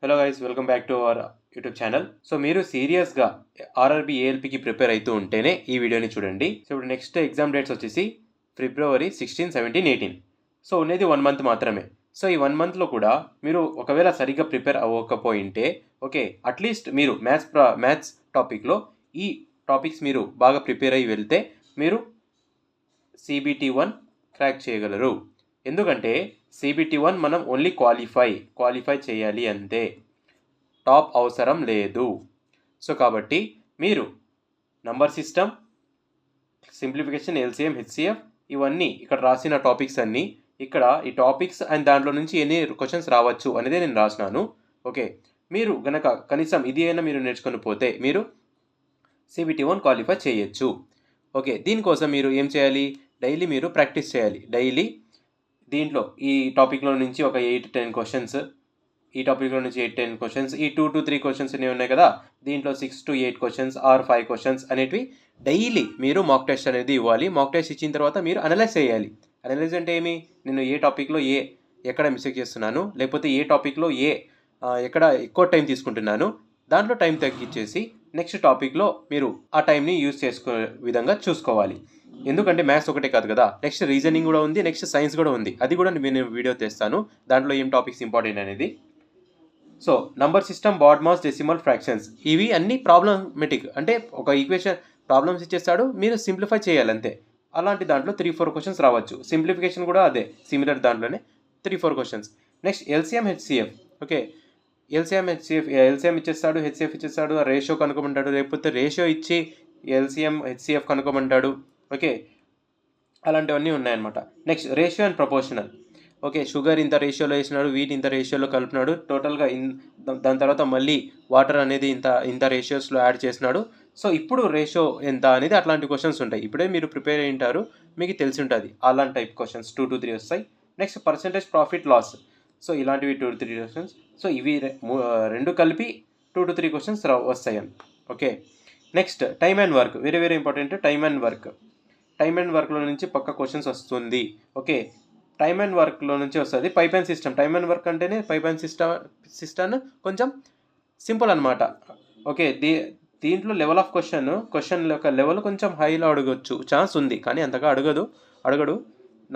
Hello guys, welcome back to our YouTube channel. So మీరు సీరియస్గా RRB ఏఎల్పికి prepare అవుతూ ఉంటేనే ఈ వీడియోని చూడండి. సో ఇప్పుడు నెక్స్ట్ ఎగ్జామ్ డేట్స్ వచ్చేసి ఫిబ్రవరి 16, 17, 18. సో ఉన్నది 1 మంత్ మాత్రమే. సో ఈ 1 మంత్లో కూడా మీరు ఒకవేళ సరిగ్గా ప్రిపేర్ అవ్వకపోయింటే ఓకే, అట్లీస్ట్ మీరు మ్యాథ్స్ టాపిక్లో ఈ టాపిక్స్ మీరు బాగా ప్రిపేర్ అయ్యి వెళ్తే మీరు CBT1 క్రాక్ చేయగలరు. ఎందుకంటే CBT1 మనం ఓన్లీ క్వాలిఫై చేయాలి అంతే, టాప్ అవసరం లేదు. సో కాబట్టి మీరు number system, simplification, LCM, HCF ఇవన్నీ ఇక్కడ రాసిన టాపిక్స్ అన్నీ ఇక్కడ ఈ టాపిక్స్ అండ్ దాంట్లో నుంచి ఎన్ని క్వశ్చన్స్ రావచ్చు అనేది నేను రాసినాను. ఓకే, మీరు గనక కనీసం ఇది అయినా మీరు నేర్చుకొని పోతే మీరు CBT1 క్వాలిఫై చేయొచ్చు. ఓకే, దీనికోసం మీరు ఏం చేయాలి? డైలీ మీరు ప్రాక్టీస్ చేయాలి. డైలీ దీంట్లో ఈ టాపిక్లో నుంచి ఒక 8-10 క్వశ్చన్స్, ఈ టాపిక్లో నుంచి 8-10 క్వశ్చన్స్, ఈ 2 to 3 క్వశ్చన్స్ అనేవి ఉన్నాయి కదా, దీంట్లో 6 to 8 క్వశ్చన్స్ ఆర్ 5 క్వశ్చన్స్ అనేటివి డైలీ మీరు మాక్ టెస్ట్ అనేది ఇవ్వాలి. మాక్ టెస్ట్ ఇచ్చిన తర్వాత మీరు అనలైజ్ చేయాలి. అనలైజ్ అంటే ఏమి? నేను ఏ టాపిక్లో ఎక్కడ మిస్టేక్ చేస్తున్నాను, లేకపోతే ఏ టాపిక్లో ఎక్కడ ఎక్కువ టైం తీసుకుంటున్నాను, దాంట్లో టైం తగ్గించేసి నెక్స్ట్ టాపిక్లో మీరు ఆ టైంని యూజ్ చేసుకునే విధంగా చూసుకోవాలి. ఎందుకంటే మ్యాథ్స్ ఒకటే కాదు కదా, నెక్స్ట్ రీజనింగ్ కూడా ఉంది, నెక్స్ట్ సైన్స్ కూడా ఉంది. అది కూడా నేను వీడియో తెస్తాను, దాంట్లో ఏం టాపిక్స్ ఇంపార్టెంట్ అనేది. So number system, BODMAS, decimal, fractions ఇవి అన్నీ ప్రాబ్లమెటిక్. అంటే ఒక ఈక్వేషన్ ప్రాబ్లమ్స్ ఇచ్చేస్తాడు, మీరు సింప్లిఫై చేయాలి అంతే. అలాంటి దాంట్లో 3-4 క్వశ్చన్స్ రావచ్చు. సింప్లిఫికేషన్ కూడా అదే సిమిలర్ దాంట్లోనే 3-4 questions. Next LCM, HCF. Okay, LCM ఇచ్చేస్తాడు, HCF ఇచ్చేస్తాడు, రేషియో కనుక్కోమంటాడు, లేకపోతే రేషియో ఇచ్చి LCM, HCF కనుక్కోమంటాడు. ఓకే, అలాంటివన్నీ ఉన్నాయన్నమాట. Next ratio and proportional. Okay, sugar ఇంత రేషియోలో వేసినాడు, వీట్ ఇంత రేషియోలో కలిపినాడు, టోటల్గా దాని తర్వాత మళ్ళీ వాటర్ అనేది ఇంత రేషియోస్లో యాడ్ చేసినాడు. సో ఇప్పుడు రేషియో ఎంత అనేది అట్లాంటి క్వశ్చన్స్ ఉంటాయి. ఇప్పుడే మీరు ప్రిపేర్ అయి ఉంటారు, మీకు తెలిసి ఉంటుంది. అలాంటి టైప్ క్వశ్చన్స్ 2 to 3 వస్తాయి. Next percentage, profit, loss. So ఇలాంటివి 2 to 3 క్వశ్చన్స్. సో ఇవి రెండు కలిపి 2 to 3 క్వశ్చన్స్ వస్తాయి. Okay, next time and work. Very important. Time and వర్క్లో నుంచి పక్క క్వశ్చన్స్ వస్తుంది. ఓకే, టైమ్ అండ్ వర్క్లో నుంచి వస్తుంది. Pipe and system. Time and work అంటేనే పైప్ అండ్ సిస్టమ్ కొంచెం సింపుల్ అనమాట. ఓకే, దీంట్లో లెవెల్ ఆఫ్ క్వశ్చన్ యొక్క లెవెల్ కొంచెం హైలో అడగొచ్చు, ఛాన్స్ ఉంది, కానీ అంతగా అడగడు,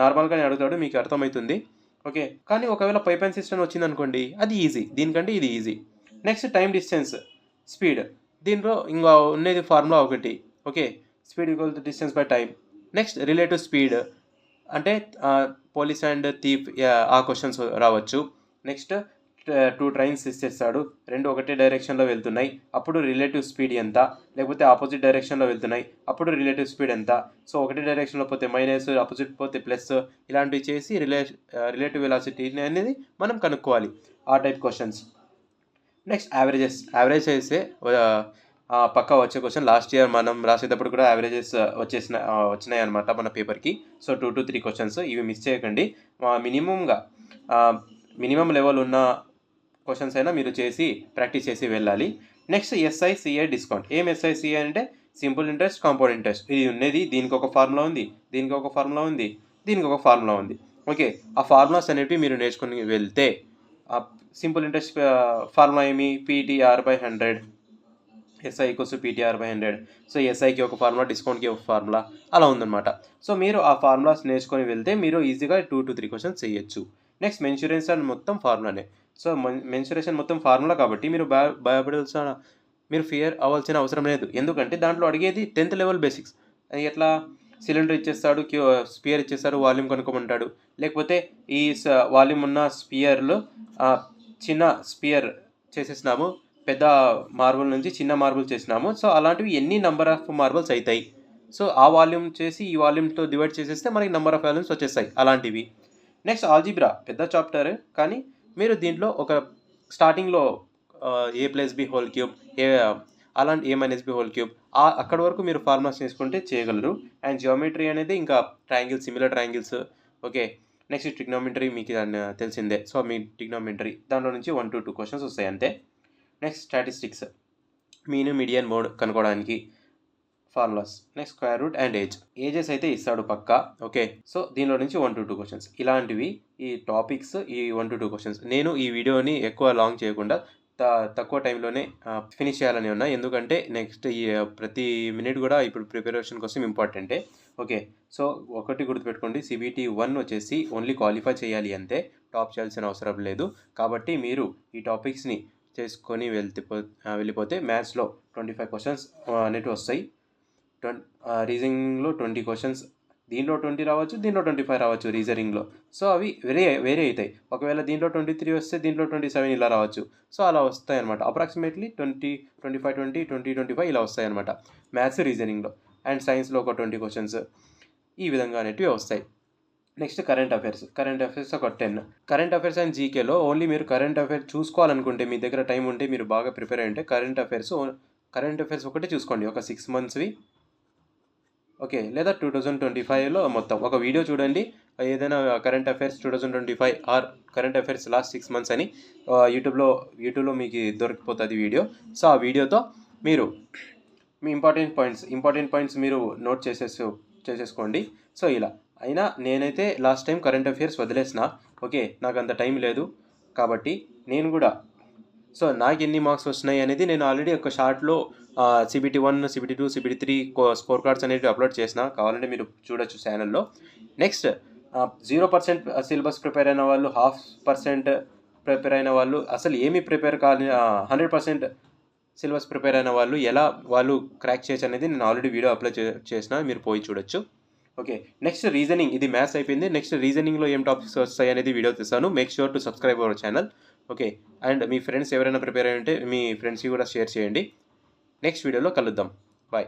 నార్మల్గానే అడుగుతాడు, మీకు అర్థమవుతుంది. ఓకే, కానీ ఒకవేళ పైప్ అండ్ సిస్టమ్ వచ్చింది అనుకోండి, అది ఈజీ, దీనికంటే ఇది easy. Next time, distance, speed. దీంట్లో ఇంకా ఉన్నది ఫార్ములా ఒకటి. Okay, speed equal to distance by time. Next relative speed అంటే పోలీస్ అండ్ థీఫ్, ఆ క్వశ్చన్స్ రావచ్చు. నెక్స్ట్ 2 ట్రైన్స్ ఇచ్చేస్తాడు, 2 ఒకటే డైరెక్షన్లో వెళ్తున్నాయి, అప్పుడు రిలేటివ్ స్పీడ్ ఎంత, లేకపోతే ఆపోజిట్ డైరెక్షన్లో వెళ్తున్నాయి, అప్పుడు రిలేటివ్ స్పీడ్ ఎంత. సో ఒకటే డైరెక్షన్లో పోతే మైనస్, ఆపోజిట్ పోతే ప్లస్, ఇలాంటివి చేసి రిలేటివ్ వెలాసిటీ అనేది మనం కనుక్కోవాలి, ఆ టైప్ క్వశ్చన్స్. నెక్స్ట్ యావరేజ్ చేస్తే పక్కా వచ్చే క్వశ్చన్. లాస్ట్ ఇయర్ మనం రాసేటప్పుడు కూడా యావరేజెస్ వచ్చినాయి అనమాట మన పేపర్కి. సో 2 to 3 క్వశ్చన్స్, ఇవి మిస్ చేయకండి. మినిమం లెవెల్ ఉన్న క్వశ్చన్స్ అయినా మీరు ప్రాక్టీస్ చేసి వెళ్ళాలి. Next SICI discount. ఏం SICI అంటే సింపుల్ ఇంట్రెస్ట్, కాంపౌండ్ ఇంట్రెస్ట్. ఇది ఉన్నది, దీనికి ఒక ఫార్ములా ఉంది, దీనికి ఒక ఫార్ములా ఉంది, దీనికి ఒక ఫార్ములా ఉంది. ఓకే, ఆ ఫార్ములాస్ అనేవి మీరు నేర్చుకుని వెళ్తే సింపుల్ ఇంట్రెస్ట్ ఫార్ములా ఏమి? PTR/100, SI = PTR/100. సో SIకి ఒక ఫార్ములా, డిస్కౌంట్కి ఒక ఫార్ములా, అలా ఉందన్నమాట. సో మీరు ఆ ఫార్ములాస్ నేర్చుకొని వెళ్తే మీరు ఈజీగా 2 to 3 క్వశ్చన్స్ చేయొచ్చు. నెక్స్ట్ మెన్సురేషన్ మొత్తం ఫార్ములానే. సో మెన్సురేషన్ మొత్తం ఫార్ములా కాబట్టి మీరు మీరు ఫియర్ అవ్వాల్సిన అవసరం లేదు. ఎందుకంటే దాంట్లో అడిగేది 10th లెవెల్ బేసిక్స్. ఎట్లా? సిలిండర్ ఇచ్చేస్తాడు, స్పియర్ ఇచ్చేస్తాడు, వాల్యూమ్ కనుక్కోమంటాడు, లేకపోతే ఈ వాల్యూమ్ ఉన్న స్పియర్లో చిన్న స్పియర్ చేసేసినాము, పెద్ద మార్బుల్ నుంచి చిన్న మార్బుల్ చేసినాము, సో అలాంటివి ఎన్ని నెంబర్ ఆఫ్ మార్బుల్స్ అవుతాయి, సో ఆ వాల్యూమ్ చేసి ఈ వాల్యూమ్తో డివైడ్ చేసేస్తే మనకి నెంబర్ ఆఫ్ వాల్యూమ్స్ వచ్చేస్తాయి, అలాంటివి. నెక్స్ట్ ఆల్జీబ్రా, పెద్ద చాప్టర్, కానీ మీరు దీంట్లో ఒక స్టార్టింగ్లో A+B3, అలాంటి A-B3, అక్కడ వరకు మీరు ఫార్ములాస్ చేసుకుంటే చేయగలరు. అండ్ జియోమెట్రీ అనేది ఇంకా triangles, similar triangles. Okay, next trigonometry మీకు తెలిసిందే. సో మీ ట్రిగ్నోమెట్రీ దాంట్లో నుంచి 1 to 2 క్వశ్చన్స్ వస్తాయి అంతే. Next statistics, mean, median, mode కనుక్కోవడానికి. Formulas, next square root and ages అయితే ఇస్తాడు పక్కా. ఓకే, సో దీనిలో నుంచి 1 to 2 క్వశ్చన్స్ ఇలాంటివి, ఈ టాపిక్స్, ఈ 1 to 2 క్వశ్చన్స్. నేను ఈ వీడియోని ఎక్కువ లాంగ్ చేయకుండా తక్కువ టైంలోనే ఫినిష్ చేయాలని ఉన్నా, ఎందుకంటే నెక్స్ట్ ఈ ప్రతి మినిట్ కూడా ఇప్పుడు ప్రిపరేషన్ కోసం ఇంపార్టెంటే. ఓకే, సో ఒకటి గుర్తుపెట్టుకోండి, CBT 1 వచ్చేసి ఓన్లీ క్వాలిఫై చేయాలి అంతే, టాప్ చేయాల్సిన అవసరం లేదు. కాబట్టి మీరు ఈ టాపిక్స్ని చేసుకొని వెళ్ళిపోతే మ్యాథ్స్లో 25 క్వశ్చన్స్ అనేవి వస్తాయి. రీజనింగ్లో 20 క్వశ్చన్స్, దీంట్లో 20 రావచ్చు, దీంట్లో 25 రావచ్చు రీజనింగ్లో. సో అవి వేరే అవుతాయి. ఒకవేళ దీంట్లో 23 వస్తే దీంట్లో 27 ఇలా రావచ్చు. సో అలా వస్తాయి అనమాట. అప్రాక్సిమేట్లీ 20, 25, 20, 20, 25 ఇలా వస్తాయి అనమాట మ్యాథ్స్ రీజనింగ్లో. అండ్ సైన్స్లో ఒక 20 క్వశ్చన్స్ ఈ విధంగా అనేటివి వస్తాయి. నెక్స్ట్ కరెంట్ అఫైర్స్ ఒక 10. కరెంట్ అఫైర్స్ అండ్ జీకేలో ఓన్లీ మీరు కరెంట్ అఫైర్స్ చూసుకోవాలనుకుంటే, మీ దగ్గర టైం ఉంటే, మీరు బాగా ప్రిపేర్ అయ్యి ఉంటే కరెంట్ అఫైర్స్ ఒకటే చూసుకోండి, ఒక 6 monthsవి. ఓకే, లేదా 2025లో మొత్తం ఒక వీడియో చూడండి, ఏదైనా current affairs 2025 or current affairs last 6 months అని యూట్యూబ్లో మీకు దొరికిపోతుంది వీడియో. సో ఆ వీడియోతో మీరు మీ ఇంపార్టెంట్ పాయింట్స్ మీరు నోట్ చేసేసుకోండి. సో ఇలా అయినా నేనైతే లాస్ట్ టైం కరెంట్ అఫైర్స్ వదిలేసిన. ఓకే, నాకు అంత టైం లేదు కాబట్టి నేను కూడా, సో నాకు ఎన్ని మార్క్స్ వస్తున్నాయి అనేది నేను ఆల్రెడీ ఒక షార్ట్లో CBT 1, CBT 2, CBT 3 score cards అనేవి అప్లోడ్ చేసిన, కావాలంటే మీరు చూడొచ్చు ఛానల్లో. నెక్స్ట్ 0% సిలబస్ ప్రిపేర్ అయిన వాళ్ళు, 0.5% ప్రిపేర్ అయిన వాళ్ళు, అసలు ఏమీ ప్రిపేర్ కాని 100% సిలబస్ ప్రిపేర్ అయిన వాళ్ళు ఎలా వాళ్ళు క్రాక్ చేయొచ్చు అనేది నేను ఆల్రెడీ వీడియో అప్లోడ్ చేసిన, మీరు పోయి చూడొచ్చు. ఓకే, నెక్స్ట్ రీజనింగ్, ఇది మ్యాథ్స్ అయిపోయింది. నెక్స్ట్ రీజనింగ్లో ఏం టాపిక్స్ వస్తాయి అనేది వీడియో తీస్తాను. Make sure to subscribe our channel. Okay, and me friends ఎవరైనా ప్రిపేర్ అయ్యి ఉంటే మీ ఫ్రెండ్స్కి కూడా షేర్ చేయండి. నెక్స్ట్ వీడియోలో కలుద్దాం. బాయ్.